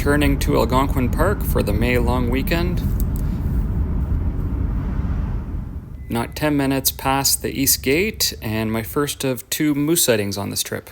returning to Algonquin Park for the May long weekend. Not 10 minutes past the East Gate, and my first of 2 moose sightings on this trip.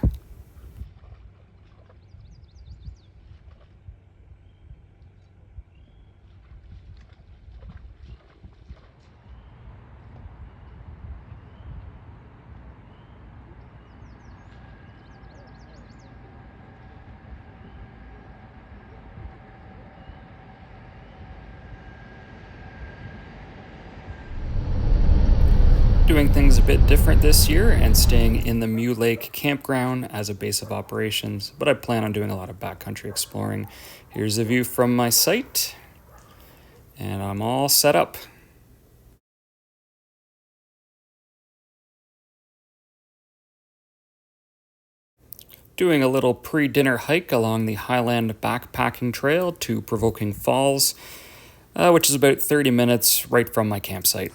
Doing things a bit different this year and staying in the Mew Lake campground as a base of operations, but I plan on doing a lot of backcountry exploring. Here's a view from my site, and I'm all set up. Doing a little pre-dinner hike along the Highland backpacking trail to Provoking Falls, which is about 30 minutes right from my campsite.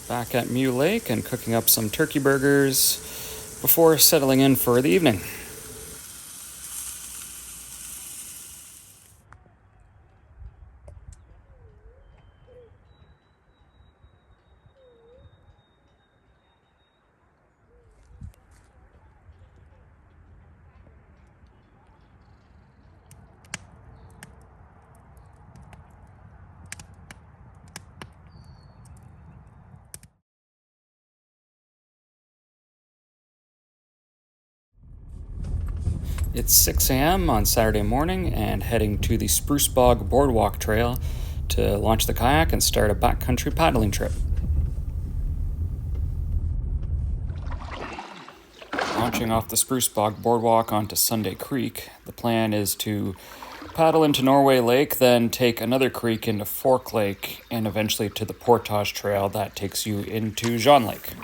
Back at Mew Lake and cooking up some turkey burgers before settling in for the evening. It's 6 a.m. on Saturday morning and heading to the Spruce Bog Boardwalk Trail to launch the kayak and start a backcountry paddling trip. Launching off the Spruce Bog Boardwalk onto Sunday Creek, the plan is to paddle into Norway Lake, then take another creek into Fork Lake, and eventually to the portage trail that takes you into Jean Lake.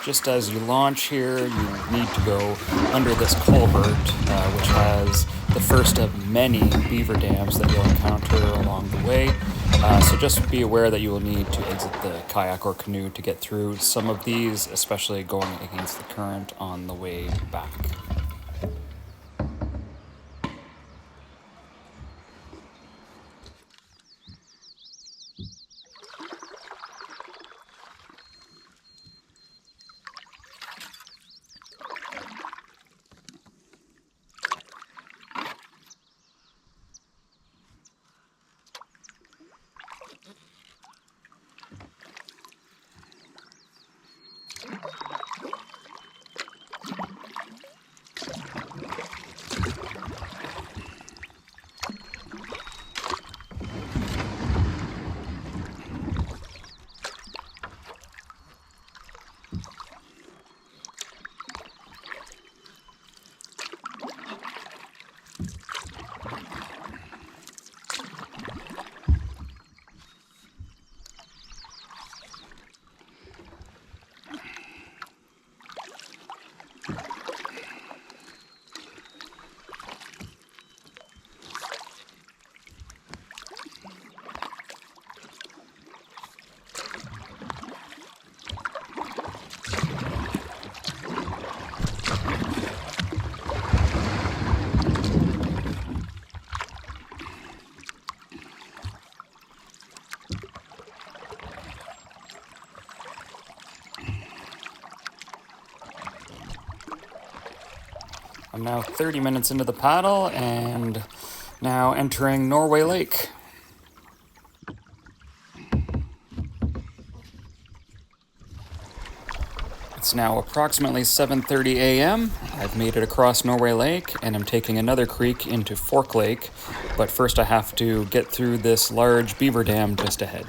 Just as you launch here, you need to go under this culvert, which has the first of many beaver dams that you'll encounter along the way. So just be aware that you will need to exit the kayak or canoe to get through some of these, especially going against the current on the way back. I'm now 30 minutes into the paddle and now entering Norway Lake. It's now approximately 7:30 a.m. I've made it across Norway Lake and I'm taking another creek into Fork Lake, but first I have to get through this large beaver dam just ahead.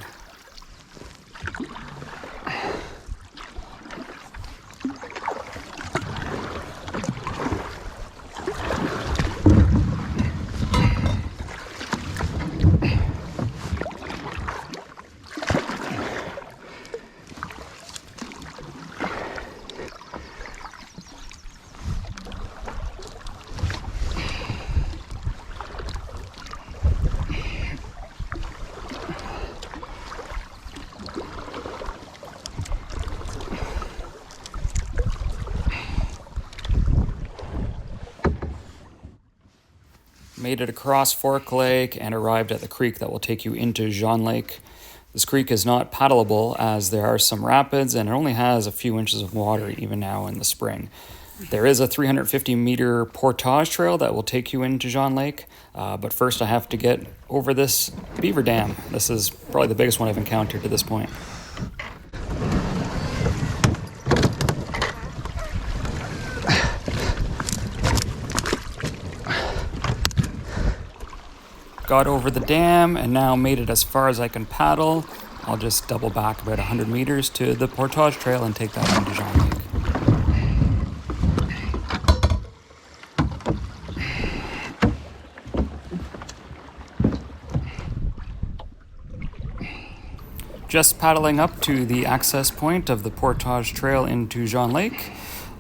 Made it across Fork Lake and arrived at the creek that will take you into Jean Lake. This creek is not paddleable as there are some rapids and it only has a few inches of water even now in the spring. There is a 350-meter portage trail that will take you into Jean Lake, but first I have to get over this beaver dam. This is probably the biggest one I've encountered to this point. Got over the dam and now made it as far as I can paddle. I'll just double back about 100 meters to the portage trail and take that into Jean Lake. Just paddling up to the access point of the portage trail into Jean Lake.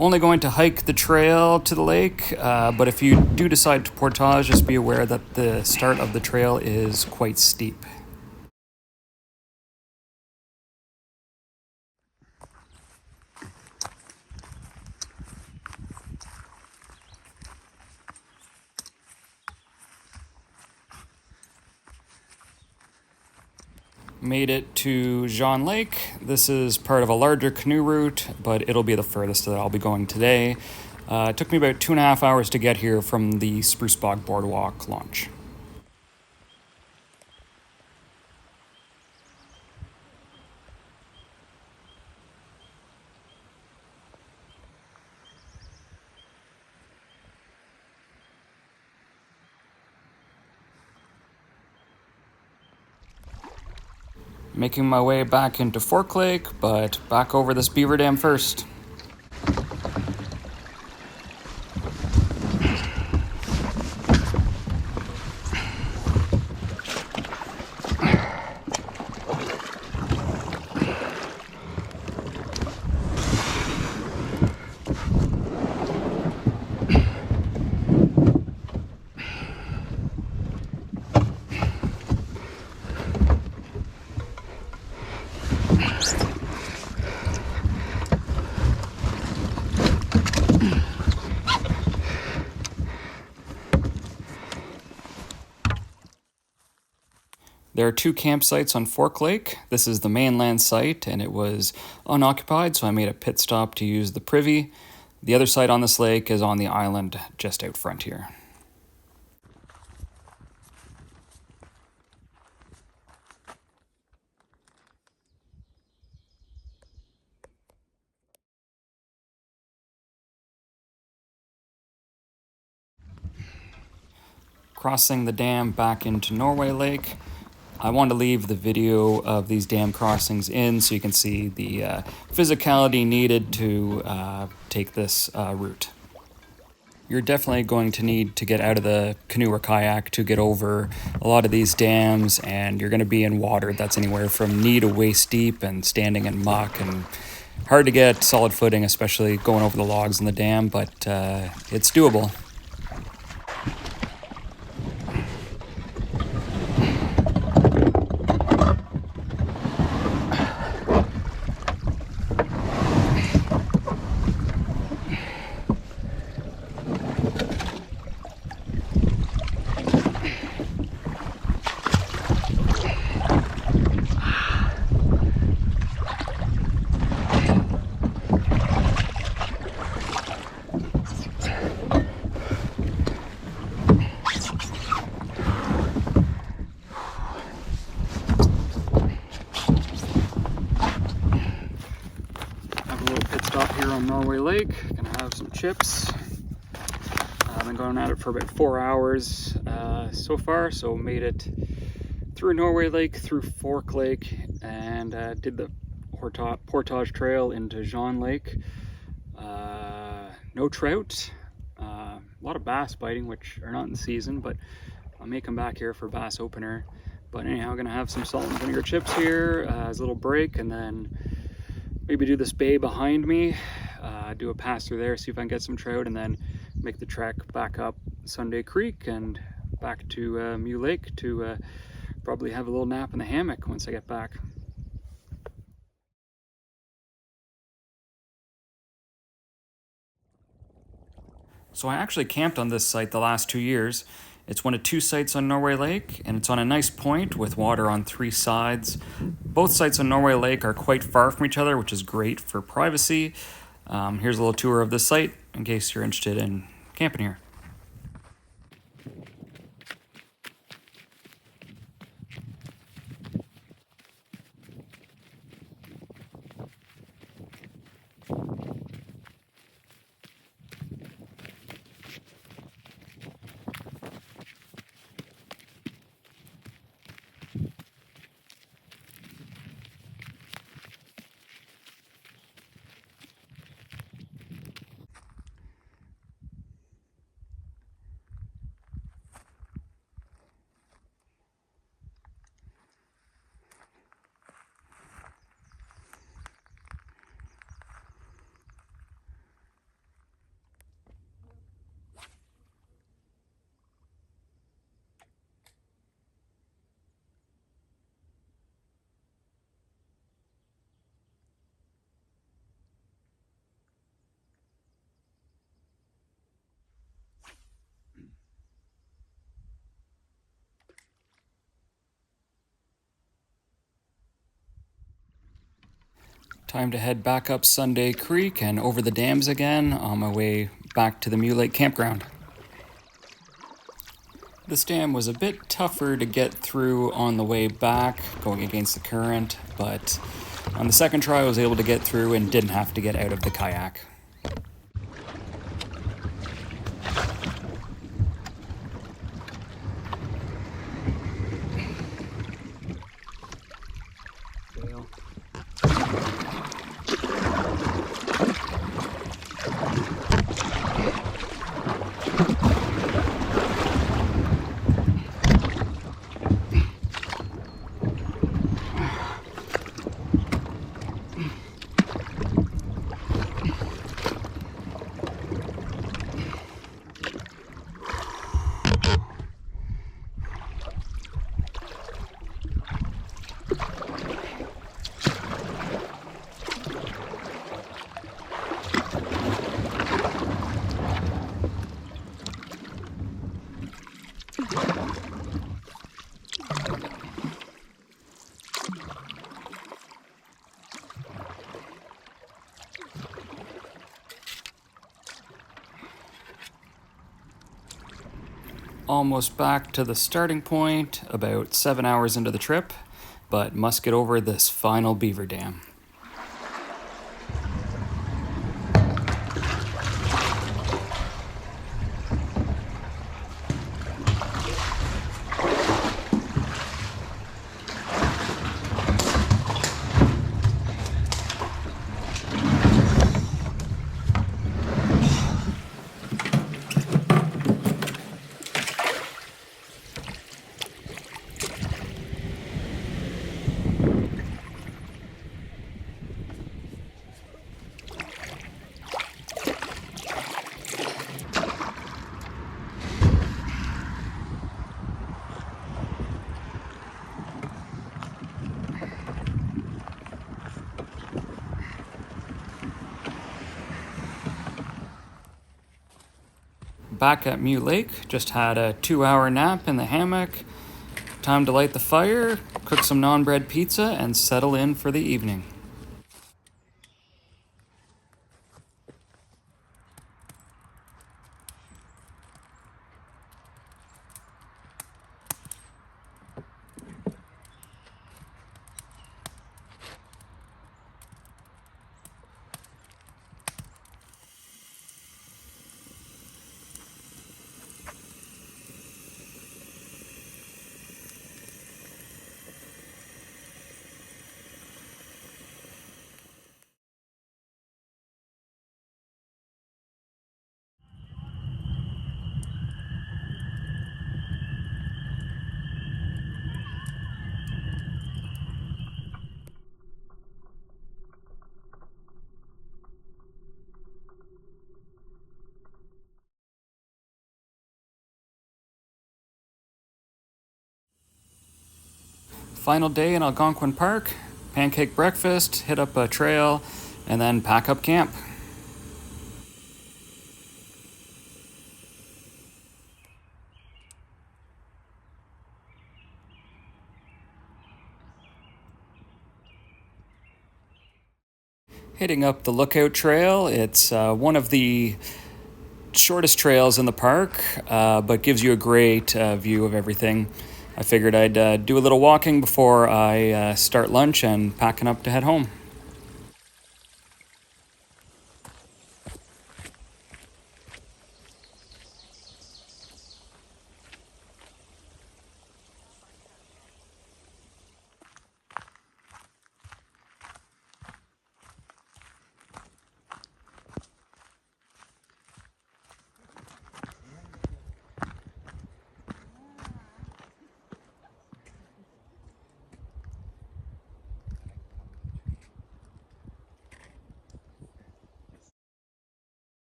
Only going to hike the trail to the lake, but if you do decide to portage, just be aware that the start of the trail is quite steep. Made it to Jean Lake. This is part of a larger canoe route, but it'll be the furthest that I'll be going today. It took me about 2.5 hours to get here from the Spruce Bog Boardwalk launch. Making my way back into Fork Lake, but back over this beaver dam first. There are 2 campsites on Fork Lake. This is the mainland site, and it was unoccupied, so I made a pit stop to use the privy. The other site on this lake is on the island just out front here. Crossing the dam back into Norway Lake. I want to leave the video of these dam crossings in so you can see the physicality needed to take this route. You're definitely going to need to get out of the canoe or kayak to get over a lot of these dams, and you're going to be in water that's anywhere from knee to waist deep and standing in muck and hard to get solid footing, especially going over the logs in the dam, but it's doable. Gonna have some chips. I've been going at it for about 4 hours so far, so made it through Norway Lake, through Fork Lake, and did the portage trail into Jean Lake. No trout, a lot of bass biting, which are not in season, but I may come back here for bass opener. But anyhow, I'm gonna have some salt and vinegar chips here as a little break, and then maybe do this bay behind me, do a pass through there, see if I can get some trout, and then make the trek back up Sunday Creek and back to Mew Lake to probably have a little nap in the hammock once I get back. So I actually camped on this site the last 2 years. It's one of 2 sites on Norway Lake, and it's on a nice point with water on 3 sides. Both sites on Norway Lake are quite far from each other, which is great for privacy. Here's a little tour of the site in case you're interested in camping here. Time to head back up Sunday Creek and over the dams again on my way back to the Mew Lake campground. This dam was a bit tougher to get through on the way back, going against the current, but on the second try I was able to get through and didn't have to get out of the kayak. Almost back to the starting point, about 7 hours into the trip, but must get over this final beaver dam. Back at Mew Lake, just had a 2-hour nap in the hammock. Time to light the fire, cook some non-bread pizza, and settle in for the evening. Final day in Algonquin Park, pancake breakfast, hit up a trail, and then pack up camp. Hitting up the Lookout Trail, it's one of the shortest trails in the park, but gives you a great view of everything. I figured I'd do a little walking before I start lunch and packing up to head home.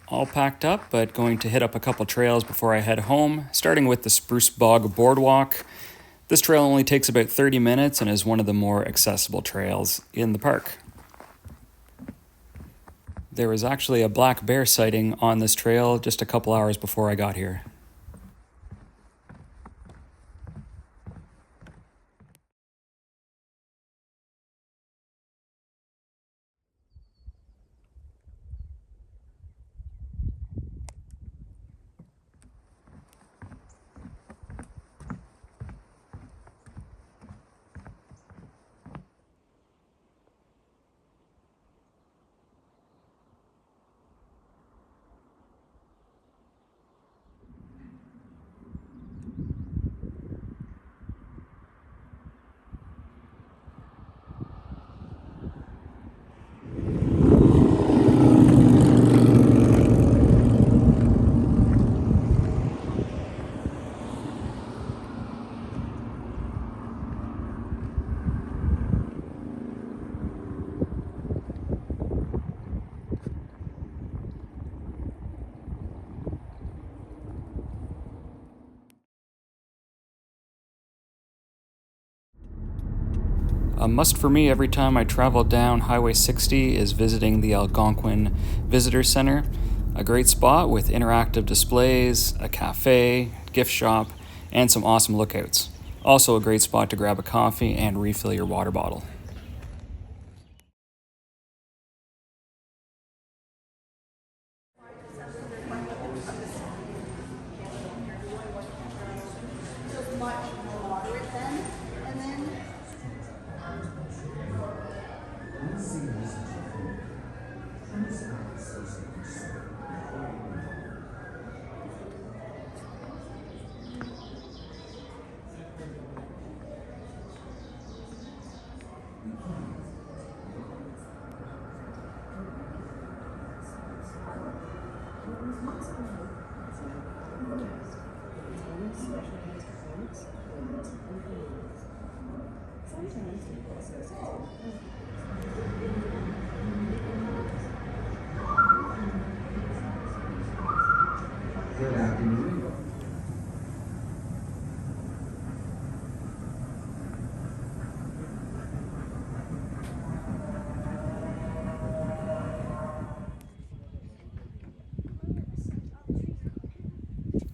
All packed up, but going to hit up a couple trails before I head home, starting with the Spruce Bog Boardwalk. This trail only takes about 30 minutes and is one of the more accessible trails in the park. There was actually a black bear sighting on this trail just a couple hours before I got here. A must for me every time I travel down Highway 60 is visiting the Algonquin Visitor Centre, a great spot with interactive displays, a cafe, gift shop, and some awesome lookouts. Also a great spot to grab a coffee and refill your water bottle.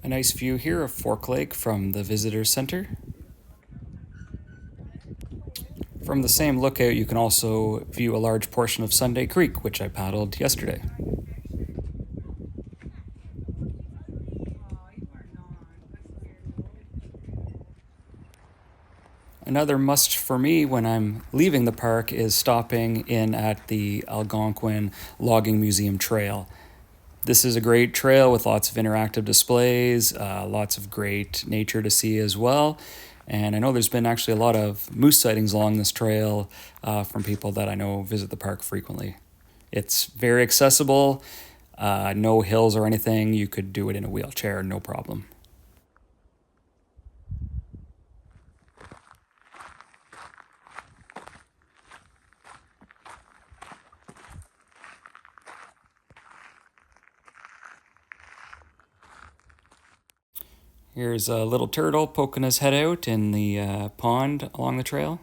A nice view here of Fork Lake from the Visitor Center. From the same lookout, you can also view a large portion of Sunday Creek, which I paddled yesterday. Another must for me when I'm leaving the park is stopping in at the Algonquin Logging Museum Trail. This is a great trail with lots of interactive displays, lots of great nature to see as well. And I know there's been actually a lot of moose sightings along this trail from people that I know visit the park frequently. It's very accessible, no hills or anything. You could do it in a wheelchair, no problem. Here's a little turtle poking his head out in the pond along the trail.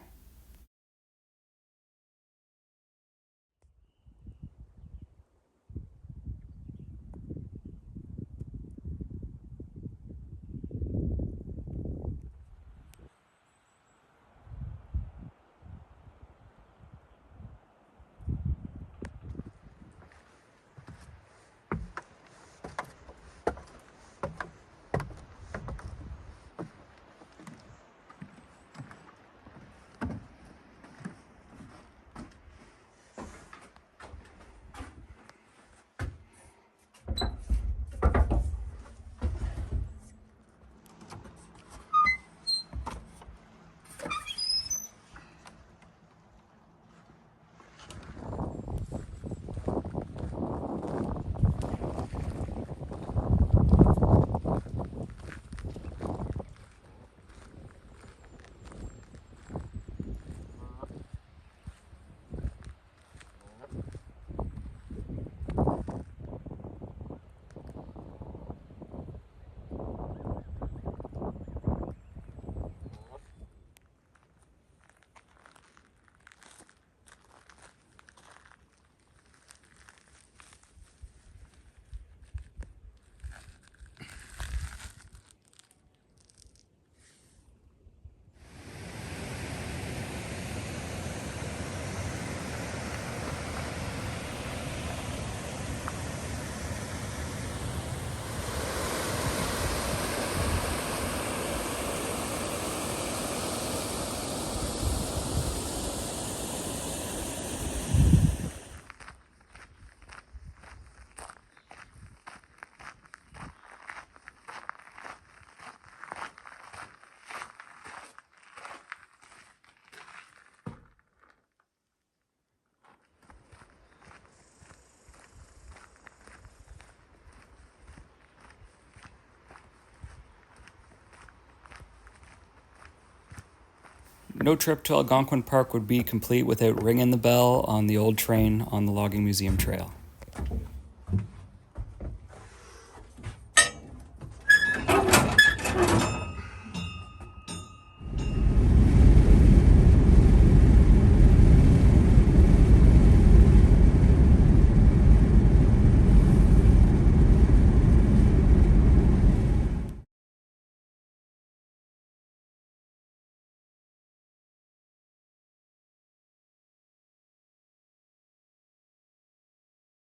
No trip to Algonquin Park would be complete without ringing the bell on the old train on the Logging Museum Trail.